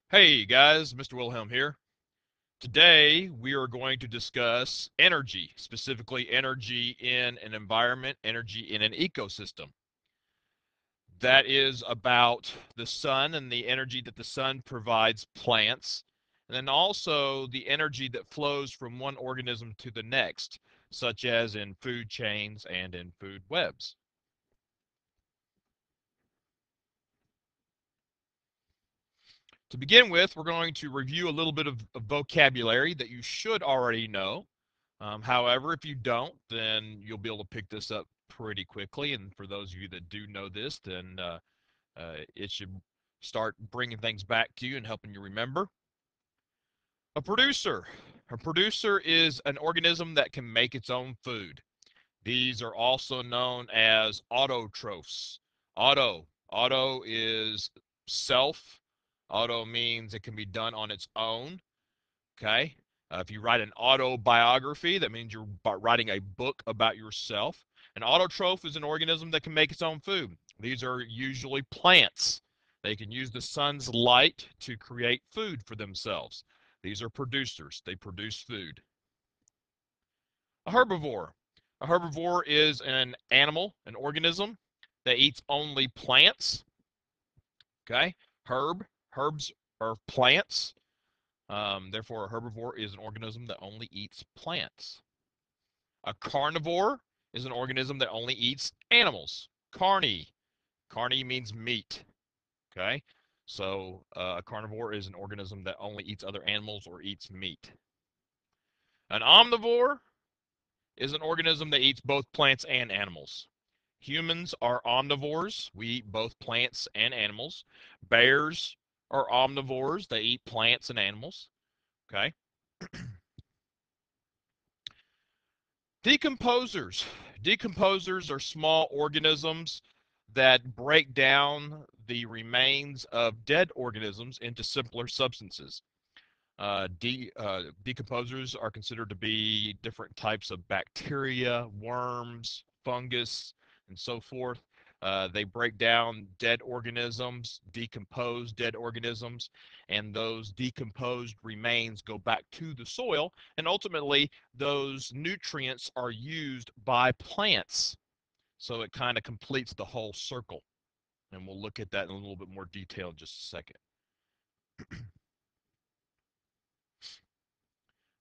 Hey guys, Mr. Wilhelm here. Today we are going to discuss energy, specifically energy in an environment, energy in an ecosystem. That is about the sun and the energy that the sun provides plants, and then also the energy that flows from one organism to the next, such as in food chains and in food webs. To begin with, we're going to review a little bit of vocabulary that you should already know. However, if you don't, then you'll be able to pick this up pretty quickly. And for those of you that do know this, then it should start bringing things back to you and helping you remember. A producer. A producer is an organism that can make its own food. These are also known as autotrophs. Auto is self. Auto means it can be done on its own. Okay. If you write an autobiography, that means you're writing a book about yourself. An autotroph is an organism that can make its own food. These are usually plants. They can use the sun's light to create food for themselves. These are producers. They produce food. A herbivore. A herbivore is an animal, an organism that eats only plants. Okay. Herbs are plants. Therefore, a herbivore is an organism that only eats plants. A carnivore is an organism that only eats animals. Carne means meat. Okay, so a carnivore is an organism that only eats other animals or eats meat. An omnivore is an organism that eats both plants and animals. Humans are omnivores. We eat both plants and animals. Bears are omnivores. They eat plants and animals. Okay. Decomposers. Decomposers are small organisms that break down the remains of dead organisms into simpler substances. Decomposers are considered to be different types of bacteria, worms, fungus, and so forth. They break down dead organisms, decompose dead organisms, and those decomposed remains go back to the soil, and ultimately those nutrients are used by plants. So it kind of completes the whole circle. And we'll look at that in a little bit more detail in just a second.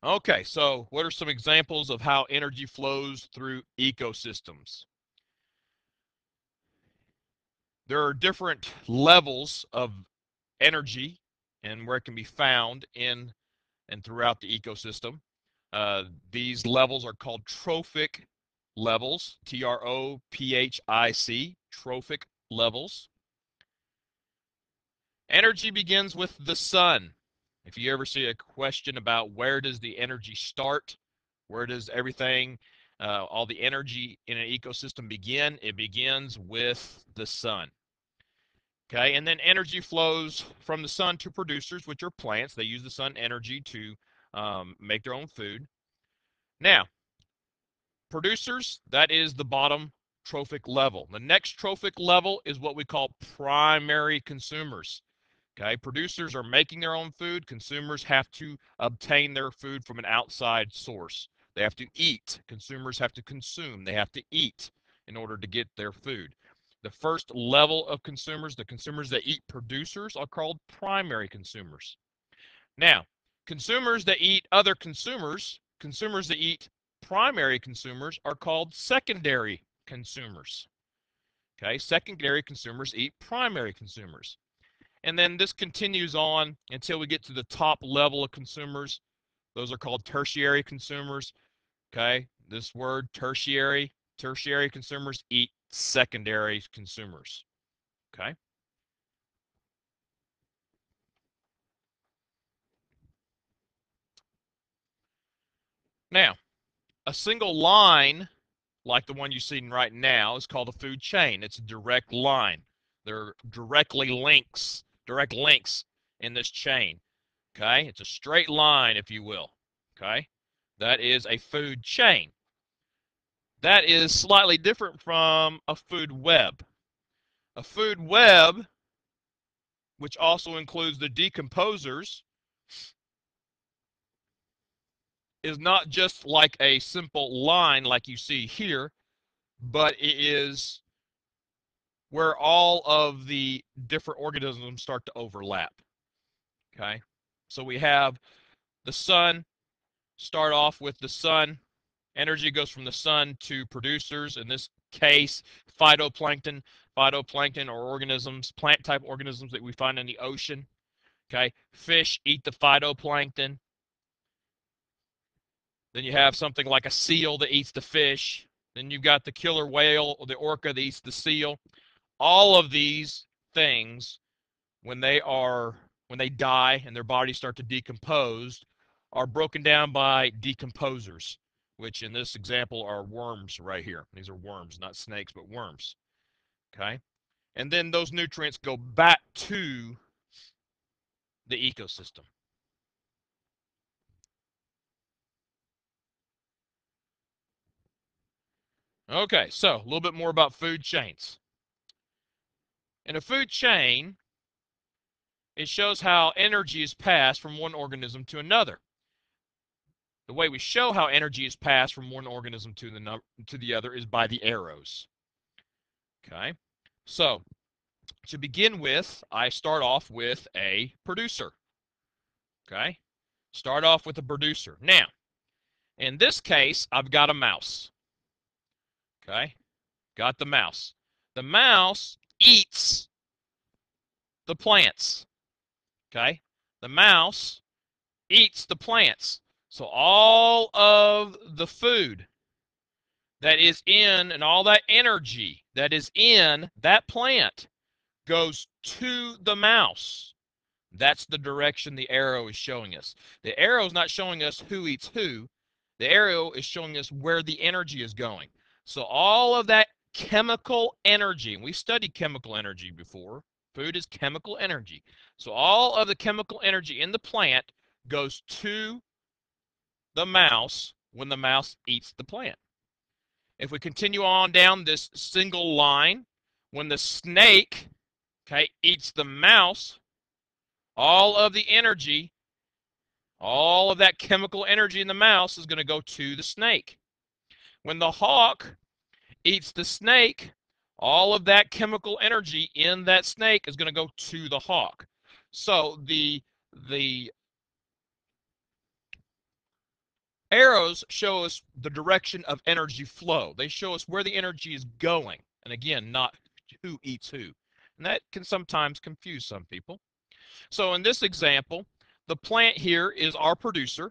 Okay, so what are some examples of how energy flows through ecosystems? There are different levels of energy and where it can be found in and throughout the ecosystem. These levels are called trophic levels, Trophic, trophic levels. Energy begins with the sun. If you ever see a question about where does the energy start, where does everything, all the energy in an ecosystem begin, it begins with the sun. Okay, and then energy flows from the sun to producers, which are plants. They use the sun energy to make their own food. Now, producers, that is the bottom trophic level. The next trophic level is what we call primary consumers. Okay, producers are making their own food. Consumers have to obtain their food from an outside source. They have to eat. Consumers have to consume. They have to eat in order to get their food. The first level of consumers, the consumers that eat producers, are called primary consumers. Now, consumers that eat other consumers, consumers that eat primary consumers, are called secondary consumers. Okay, secondary consumers eat primary consumers. And then this continues on until we get to the top level of consumers. Those are called tertiary consumers. Okay, this word tertiary consumers eat secondary consumers. Okay. Now, a single line like the one you're seeing right now is called a food chain. It's a direct line. There are direct links in this chain. Okay, it's a straight line, if you will. Okay, that is a food chain. That is slightly different from a food web. A food web which also includes the decomposers, is not just like a simple line like you see here, but it is where all of the different organisms start to overlap. Okay, so we have the sun. Start off with the sun. Energy goes from the sun to producers, in this case phytoplankton. Phytoplankton are organisms, plant type organisms that we find in the ocean. Okay, fish eat the phytoplankton. Then you have something like a seal that eats the fish. Then you've got the killer whale or the orca that eats the seal. All of these things, when they die and their bodies start to decompose, are broken down by decomposers, which in this example are worms right here. These are worms, not snakes, but worms. Okay? And then those nutrients go back to the ecosystem. Okay, so a little bit more about food chains. In a food chain, it shows how energy is passed from one organism to another. The way we show how energy is passed from one organism to the other is by the arrows. Okay, so to begin with, I start off with a producer. Okay, start off with a producer. Now, in this case, I've got a mouse. Okay, got the mouse. The mouse eats the plants. Okay, the mouse eats the plants. So all of the food that is in and all that energy that is in that plant goes to the mouse. That's the direction the arrow is showing us. The arrow is not showing us who eats who. The arrow is showing us where the energy is going. So all of that chemical energy, and we studied chemical energy before. Food is chemical energy. So all of the chemical energy in the plant goes to the mouse when the mouse eats the plant. If we continue on down this single line, when the snake, okay, eats the mouse, all of the energy, all of that chemical energy in the mouse is going to go to the snake. When the hawk eats the snake, all of that chemical energy in that snake is going to go to the hawk. So the arrows show us the direction of energy flow. They show us where the energy is going. And again, not who eats who. And that can sometimes confuse some people. So in this example, the plant here is our producer.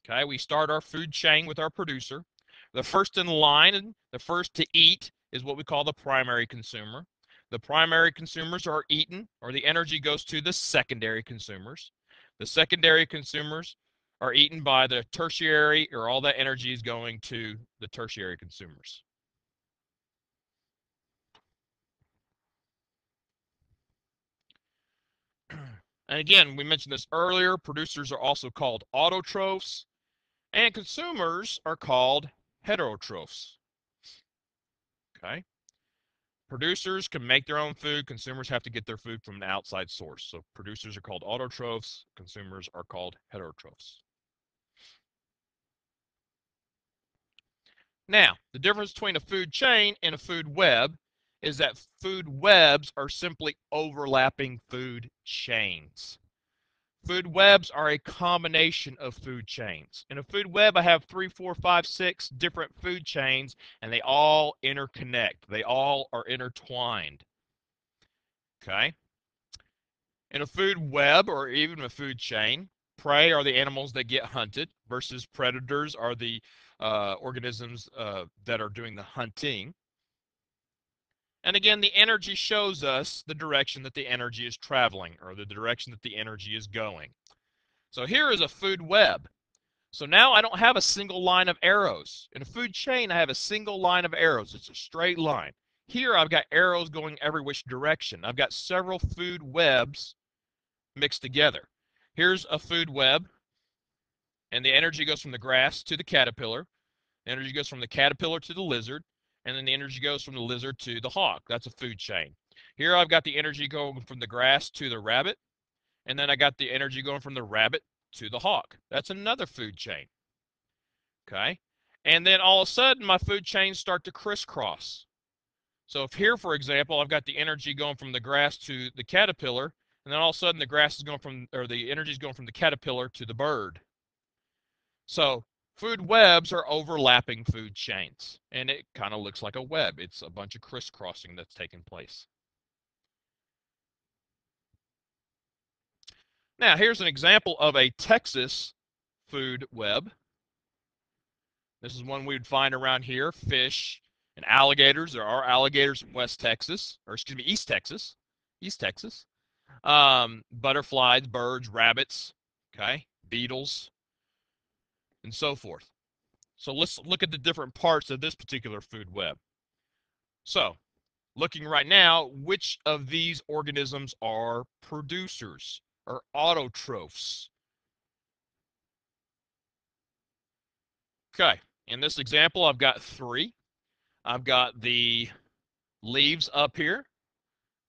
Okay, we start our food chain with our producer. The first in line, the first to eat, is what we call the primary consumer. The primary consumers are eaten, or the energy goes to the secondary consumers. The secondary consumers are eaten by the tertiary, or all that energy is going to the tertiary consumers. And again, we mentioned this earlier, producers are also called autotrophs, and consumers are called heterotrophs. Okay? Producers can make their own food. Consumers have to get their food from an outside source. So producers are called autotrophs. Consumers are called heterotrophs. Now, the difference between a food chain and a food web is that food webs are simply overlapping food chains. Food webs are a combination of food chains. In a food web, I have 3, 4, 5, 6 different food chains, and they all interconnect. They all are intertwined. Okay? In a food web or even a food chain, prey are the animals that get hunted versus predators are the organisms that are doing the hunting. And again, the energy shows us the direction that the energy is traveling or the direction that the energy is going. So here is a food web. So now I don't have a single line of arrows. In a food chain, I have a single line of arrows. It's a straight line. Here I've got arrows going every which direction. I've got several food webs mixed together. Here's a food web, and the energy goes from the grass to the caterpillar. The energy goes from the caterpillar to the lizard, and then the energy goes from the lizard to the hawk. That's a food chain. Here I've got the energy going from the grass to the rabbit, and then I got the energy going from the rabbit to the hawk. That's another food chain. Okay. And then all of a sudden my food chains start to crisscross. So if here, for example, I've got the energy going from the grass to the caterpillar, and then all of a sudden the grass is going from, or the energy is going from the caterpillar to the bird. So food webs are overlapping food chains, and it kind of looks like a web. It's a bunch of crisscrossing that's taking place. Now, here's an example of a Texas food web. This is one we would find around here, fish and alligators. There are alligators in West Texas, or excuse me, East Texas. East Texas. Butterflies, birds, rabbits, okay, beetles, and so forth. So let's look at the different parts of this particular food web. So, looking right now, which of these organisms are producers or autotrophs? Okay, in this example, I've got three. I've got the leaves up here.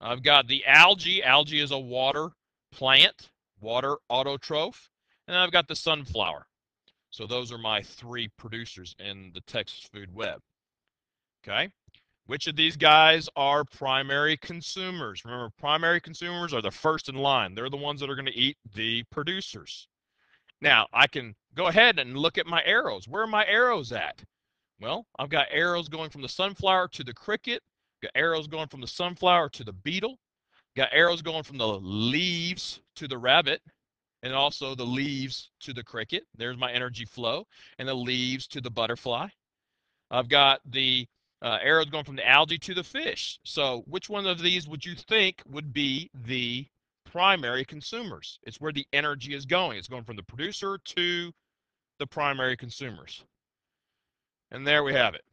I've got the algae. Algae is a water plant, water autotroph. And I've got the sunflower. So those are my three producers in the Texas food web. Okay. Which of these guys are primary consumers? Remember, primary consumers are the first in line. They're the ones that are going to eat the producers. Now, I can go ahead and look at my arrows. Where are my arrows at? Well, I've got arrows going from the sunflower to the cricket, got arrows going from the sunflower to the beetle, got arrows going from the leaves to the rabbit, and also the leaves to the cricket. There's my energy flow, and the leaves to the butterfly. I've got the arrows going from the algae to the fish. So which one of these would you think would be the primary consumers? It's where the energy is going. It's going from the producer to the primary consumers. And there we have it,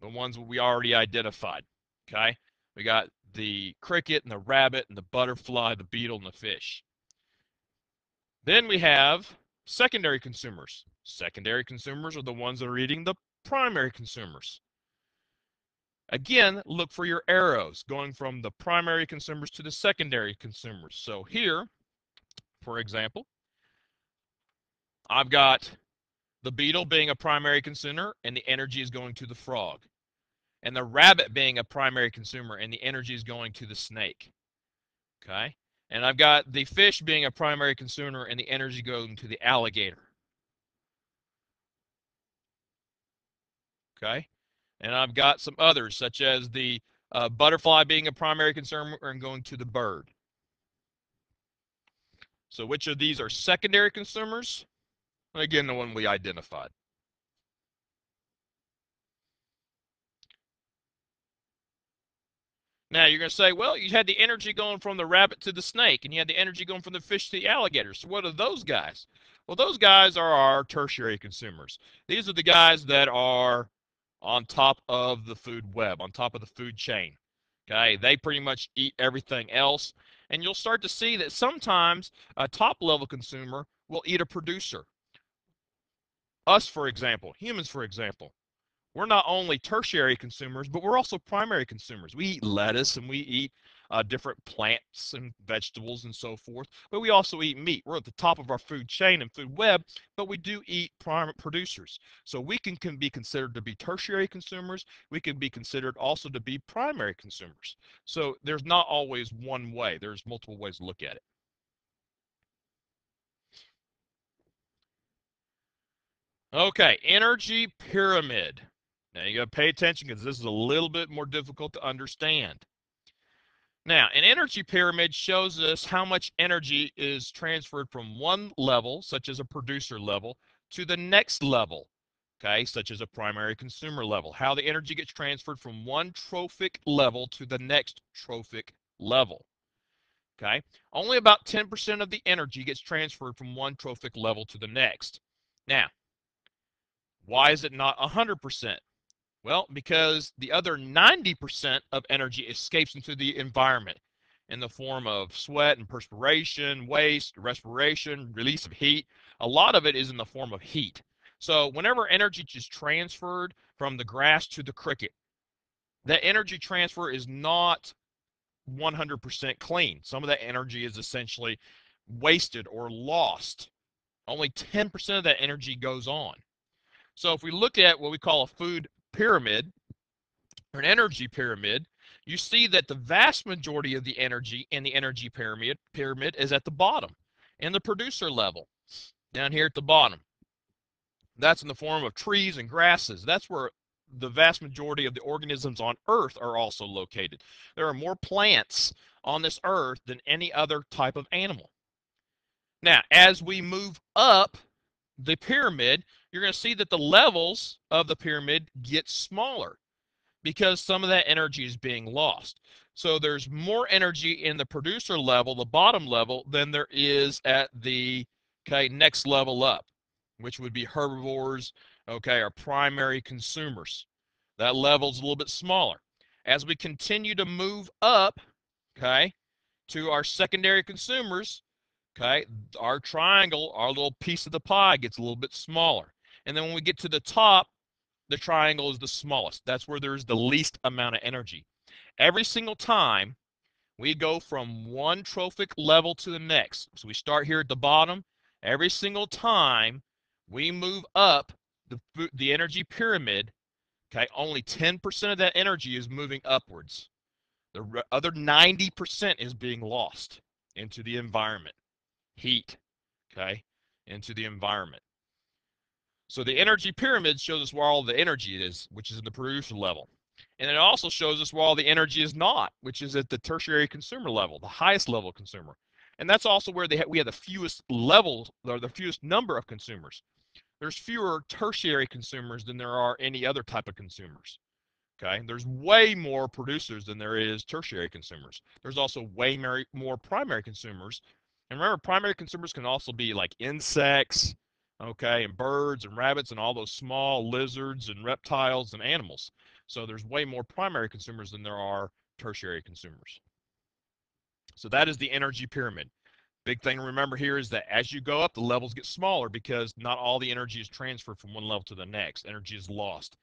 the ones we already identified. Okay, we got the cricket and the rabbit and the butterfly, the beetle and the fish. Then we have secondary consumers. Secondary consumers are the ones that are eating the primary consumers. Again, look for your arrows going from the primary consumers to the secondary consumers. So here, for example, I've got the beetle being a primary consumer and the energy is going to the frog. And the rabbit being a primary consumer and the energy is going to the snake. Okay? And I've got the fish being a primary consumer and the energy going to the alligator. Okay? And I've got some others, such as the butterfly being a primary consumer and going to the bird. So which of these are secondary consumers? Again, the one we identified. Now you're going to say, well, you had the energy going from the rabbit to the snake, and you had the energy going from the fish to the alligator. So what are those guys? Well, those guys are our tertiary consumers. These are the guys that are on top of the food web, on top of the food chain. Okay, they pretty much eat everything else. And you'll start to see that sometimes a top level consumer will eat a producer. Us, for example, humans, for example. We're not only tertiary consumers, but we're also primary consumers. We eat lettuce and we eat different plants and vegetables and so forth, but we also eat meat. We're at the top of our food chain and food web, but we do eat prime producers. So we can be considered to be tertiary consumers. We can be considered also to be primary consumers. So there's not always one way. There's multiple ways to look at it. Okay, energy pyramid. Now you got to pay attention because this is a little bit more difficult to understand. Now, an energy pyramid shows us how much energy is transferred from one level, such as a producer level, to the next level, okay, such as a primary consumer level. How the energy gets transferred from one trophic level to the next trophic level, okay? Only about 10% of the energy gets transferred from one trophic level to the next. Now, why is it not 100%? Well, because the other 90% of energy escapes into the environment in the form of sweat and perspiration, waste, respiration, release of heat. A lot of it is in the form of heat. So whenever energy is transferred from the grass to the cricket, that energy transfer is not 100% clean. Some of that energy is essentially wasted or lost. Only 10% of that energy goes on. So if we look at what we call a food pyramid or an energy pyramid, you see that the vast majority of the energy in the energy pyramid is at the bottom, in the producer level, down here at the bottom. That's in the form of trees and grasses. That's where the vast majority of the organisms on Earth are also located. There are more plants on this Earth than any other type of animal. Now, as we move up the pyramid, you're going to see that the levels of the pyramid get smaller because some of that energy is being lost. So there's more energy in the producer level, the bottom level, than there is at the next level up, which would be herbivores, our primary consumers. That level's a little bit smaller. As we continue to move up, to our secondary consumers, our triangle, our little piece of the pie gets a little bit smaller. And then when we get to the top, the triangle is the smallest. That's where there's the least amount of energy. Every single time we go from one trophic level to the next, so we start here at the bottom, every single time we move up the energy pyramid, only 10% of that energy is moving upwards. The other 90% is being lost into the environment. Heat, into the environment. So the energy pyramid shows us where all the energy is, which is in the producer level. And it also shows us where all the energy is not, which is at the tertiary consumer level, the highest level consumer. And that's also where we have the fewest levels, or the fewest number of consumers. There's fewer tertiary consumers than there are any other type of consumers. There's way more producers than there is tertiary consumers. There's also way more primary consumers. And remember, primary consumers can also be like insects, and birds and rabbits and all those small lizards and reptiles and animals. So there's way more primary consumers than there are tertiary consumers. So that is the energy pyramid. Big thing to remember here is that as you go up, the levels get smaller because not all the energy is transferred from one level to the next. Energy is lost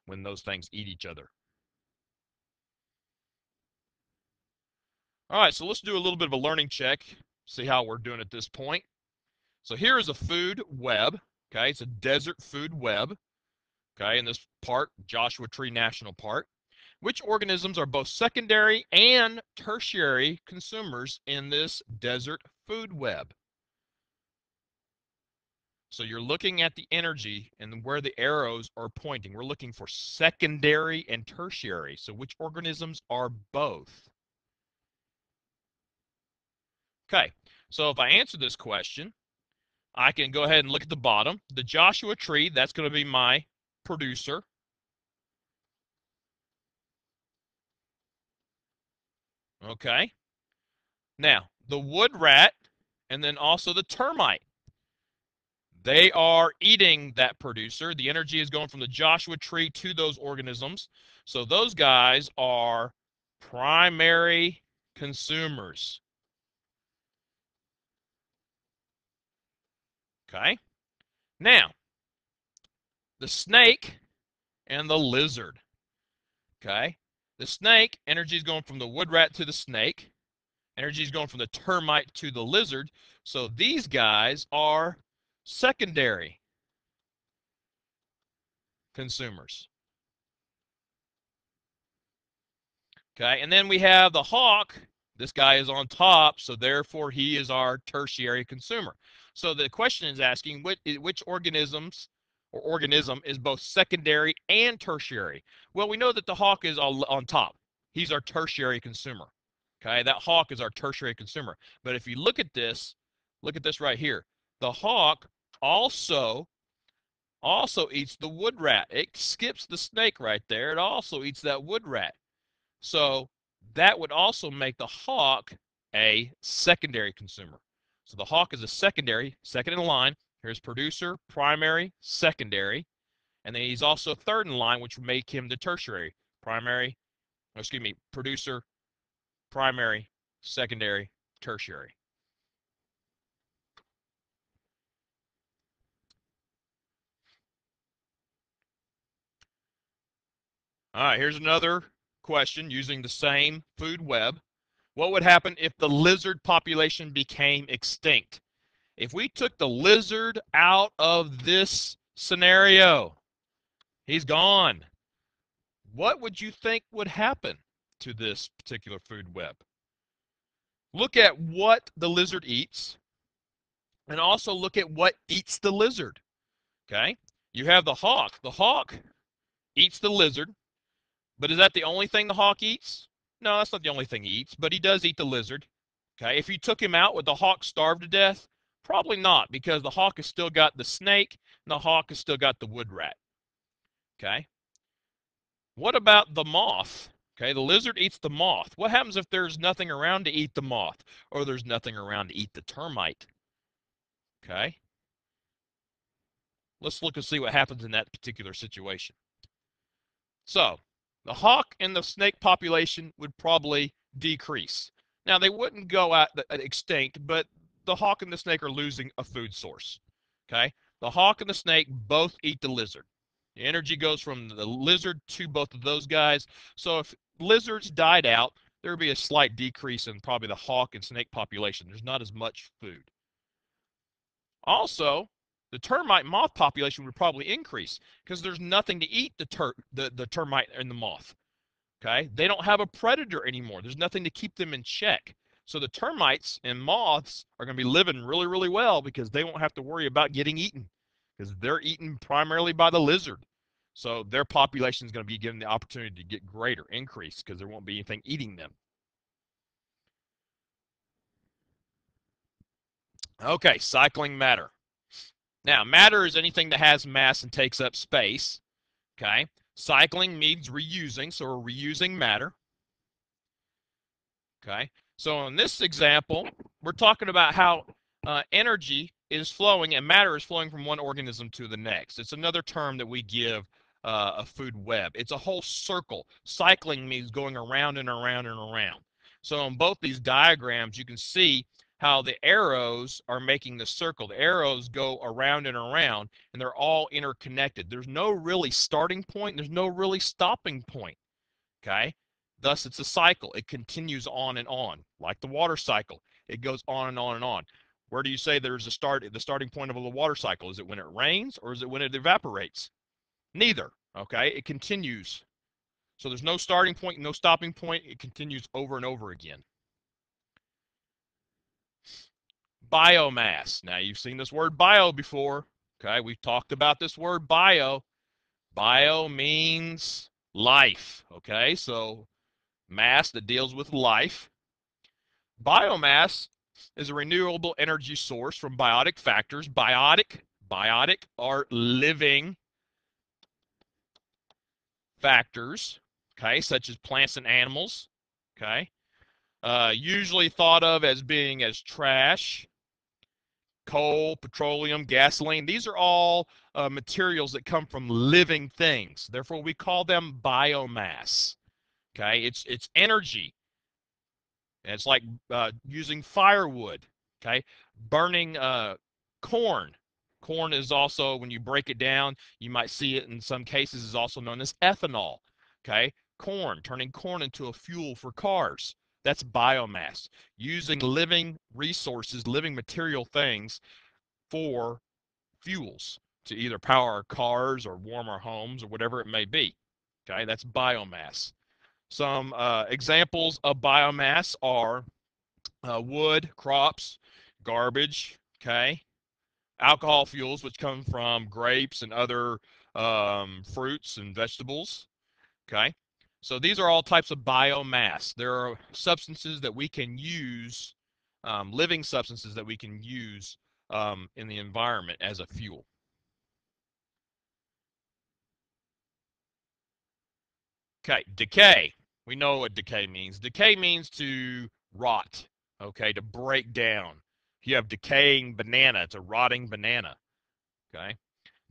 when those things eat each other. All right, so let's do a little bit of a learning check, see how we're doing at this point. So here is a food web, it's a desert food web, in this park, Joshua Tree National Park. Which organisms are both secondary and tertiary consumers in this desert food web? So you're looking at the energy and where the arrows are pointing. We're looking for secondary and tertiary. So which organisms are both? Okay, so if I answer this question, I can go ahead and look at the bottom. The Joshua Tree, that's going to be my producer. Okay. Now, the wood rat and then also the termite. They are eating that producer. The energy is going from the Joshua Tree to those organisms. So those guys are primary consumers. Okay. Now, the snake and the lizard. Okay. The snake, energy is going from the wood rat to the snake. Energy is going from the termite to the lizard. So these guys are secondary consumers. Okay, and then we have the hawk. This guy is on top, so therefore he is our tertiary consumer. So the question is asking which organisms or organism is both secondary and tertiary. Well, we know that the hawk is on top. He's our tertiary consumer. Okay, that hawk is our tertiary consumer. But if you look at this right here. The hawk also eats the wood rat. It skips the snake right there. It also eats that wood rat. So that would also make the hawk a secondary consumer. So the hawk is a secondary, second in line. Here's producer, primary, secondary. And then he's also third in line, which would make him the tertiary. Producer, primary, secondary, tertiary. All right, here's another question using the same food web. What would happen if the lizard population became extinct? If we took the lizard out of this scenario, he's gone. What would you think would happen to this particular food web? Look at what the lizard eats and also look at what eats the lizard. Okay? You have the hawk. The hawk eats the lizard, but is that the only thing the hawk eats? No, that's not the only thing he eats, but he does eat the lizard. Okay? If you took him out, would the hawk starve to death? Probably not, because the hawk has still got the snake and the hawk has still got the wood rat. Okay? What about the moth? Okay, the lizard eats the moth. What happens if there's nothing around to eat the moth or there's nothing around to eat the termite? Okay, let's look and see what happens in that particular situation. So, the hawk and the snake population would probably decrease. Now, they wouldn't go out extinct, but the hawk and the snake are losing a food source. Okay, the hawk and the snake both eat the lizard. The energy goes from the lizard to both of those guys. So if lizards died out, there would be a slight decrease in probably the hawk and snake population. There's not as much food. Also, the termite moth population would probably increase because there's nothing to eat the termite and the moth. Okay, they don't have a predator anymore. There's nothing to keep them in check. So the termites and moths are going to be living really, really well because they won't have to worry about getting eaten because they're eaten primarily by the lizard. So their population is going to be given the opportunity to get greater increase because there won't be anything eating them. Okay, cycling matter. Now, matter is anything that has mass and takes up space. Okay, cycling means reusing, so we're reusing matter. Okay, so in this example, we're talking about how energy is flowing and matter is flowing from one organism to the next. It's another term that we give a food web. It's a whole circle. Cycling means going around and around and around. So on both these diagrams, you can see how the arrows are making the circle. The arrows go around and they're all interconnected. There's no really starting point. There's no really stopping point. Okay? Thus, it's a cycle. It continues on and on, like the water cycle. It goes on and on and on. Where do you say there's a start? The starting point of a water cycle? Is it when it rains or is it when it evaporates? Neither. Okay? It continues. So there's no starting point, no stopping point. It continues over and over again. Biomass. Now, you've seen this word bio before. Okay? We've talked about this word bio. Bio means life. Okay? So mass that deals with life. Biomass is a renewable energy source from biotic factors. Biotic are living factors, okay, such as plants and animals, okay, usually thought of as being as trash, coal, petroleum, gasoline. These are all materials that come from living things. Therefore, we call them biomass. Okay, it's energy. And it's like using firewood, okay? Burning corn. Corn is also, when you break it down, you might see it in some cases is also known as ethanol, okay? Corn, turning corn into a fuel for cars. That's biomass. Using living resources, living material things for fuels to either power our cars or warm our homes or whatever it may be, okay? That's biomass. Some examples of biomass are wood, crops, garbage, okay? Alcohol fuels, which come from grapes and other fruits and vegetables, okay? So these are all types of biomass. There are substances that we can use, living substances that we can use in the environment as a fuel. Okay, decay. We know what decay means. Decay means to rot, okay, to break down. If you have decaying banana, it's a rotting banana, okay?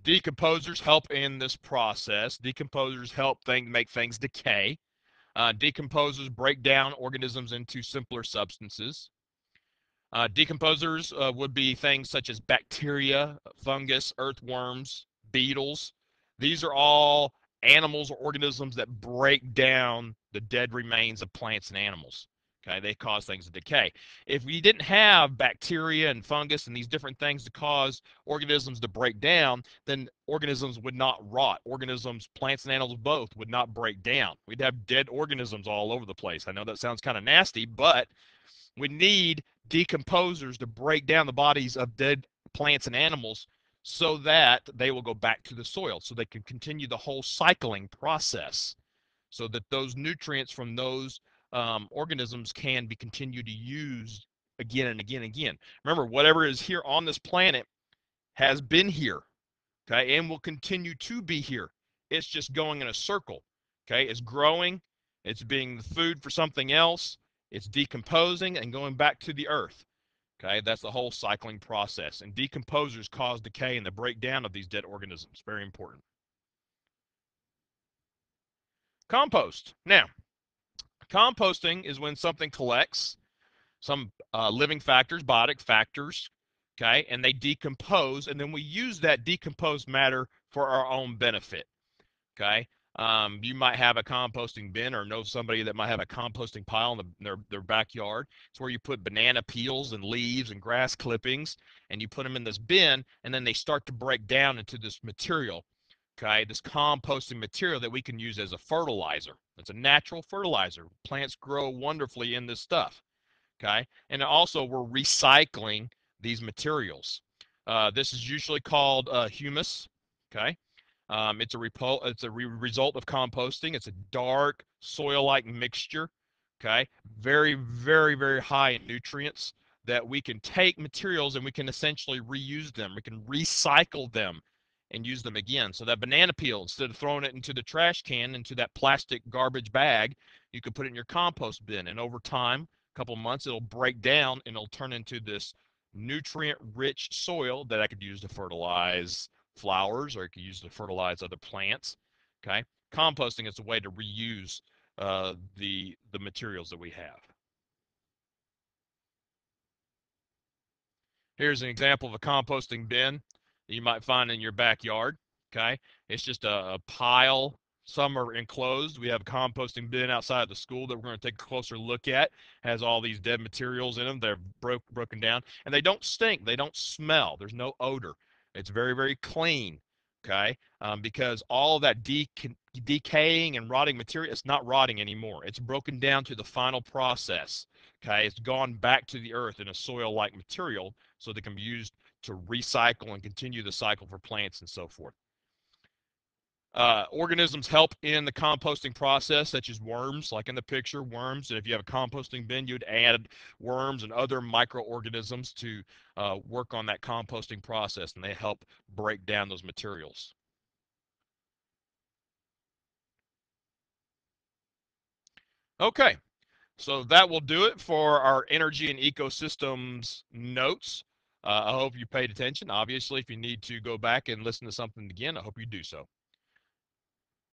Decomposers help in this process. Decomposers help make things decay. Decomposers break down organisms into simpler substances. Decomposers would be things such as bacteria, fungus, earthworms, beetles. These are all animals or organisms that break down the dead remains of plants and animals. Okay, they cause things to decay. If we didn't have bacteria and fungus and these different things to cause organisms to break down, then organisms would not rot. Organisms, plants and animals both, would not break down. We'd have dead organisms all over the place. I know that sounds kind of nasty, but we need decomposers to break down the bodies of dead plants and animals so that they will go back to the soil, so they can continue the whole cycling process, so that those nutrients from those organisms can be continued to use again and again and again. Remember, whatever is here on this planet has been here, okay, and will continue to be here. It's just going in a circle, okay? It's growing, it's being the food for something else, it's decomposing and going back to the earth, okay? That's the whole cycling process. And decomposers cause decay and the breakdown of these dead organisms. Very important. Compost. Now, composting is when something collects some living factors, biotic factors, okay, and they decompose, and then we use that decomposed matter for our own benefit, okay. You might have a composting bin or know somebody that might have a composting pile in their backyard. It's where you put banana peels and leaves and grass clippings, and you put them in this bin, and then they start to break down into this material, okay, this composting material that we can use as a fertilizer. It's a natural fertilizer. Plants grow wonderfully in this stuff, okay? And also we're recycling these materials. This is usually called humus, okay? It's a result of composting. It's a dark soil-like mixture, okay? Very, very, very high in nutrients that we can take materials and we can essentially reuse them. We can recycle them and use them again. So that banana peel, instead of throwing it into the trash can, into that plastic garbage bag, you can put it in your compost bin. And over time, a couple of months, it'll break down and it'll turn into this nutrient-rich soil that I could use to fertilize flowers, or I could use to fertilize other plants. Okay, composting is a way to reuse the materials that we have. Here's an example of a composting bin that you might find in your backyard. Okay, it's just a pile. Some are enclosed. We have a composting bin outside the school that we're going to take a closer look at. Has all these dead materials in them. They're broken down, and they don't stink. They don't smell. There's no odor. It's very, very clean. Okay, because all of that decaying and rotting material, it's not rotting anymore. It's broken down to the final process. Okay, it's gone back to the earth in a soil-like material, so they can be used to recycle and continue the cycle for plants and so forth. Organisms help in the composting process, such as worms, like in the picture, worms. And if you have a composting bin, you'd add worms and other microorganisms to work on that composting process, and they help break down those materials. Okay, so that will do it for our energy and ecosystems notes. I hope you paid attention. Obviously, if you need to go back and listen to something again, I hope you do so.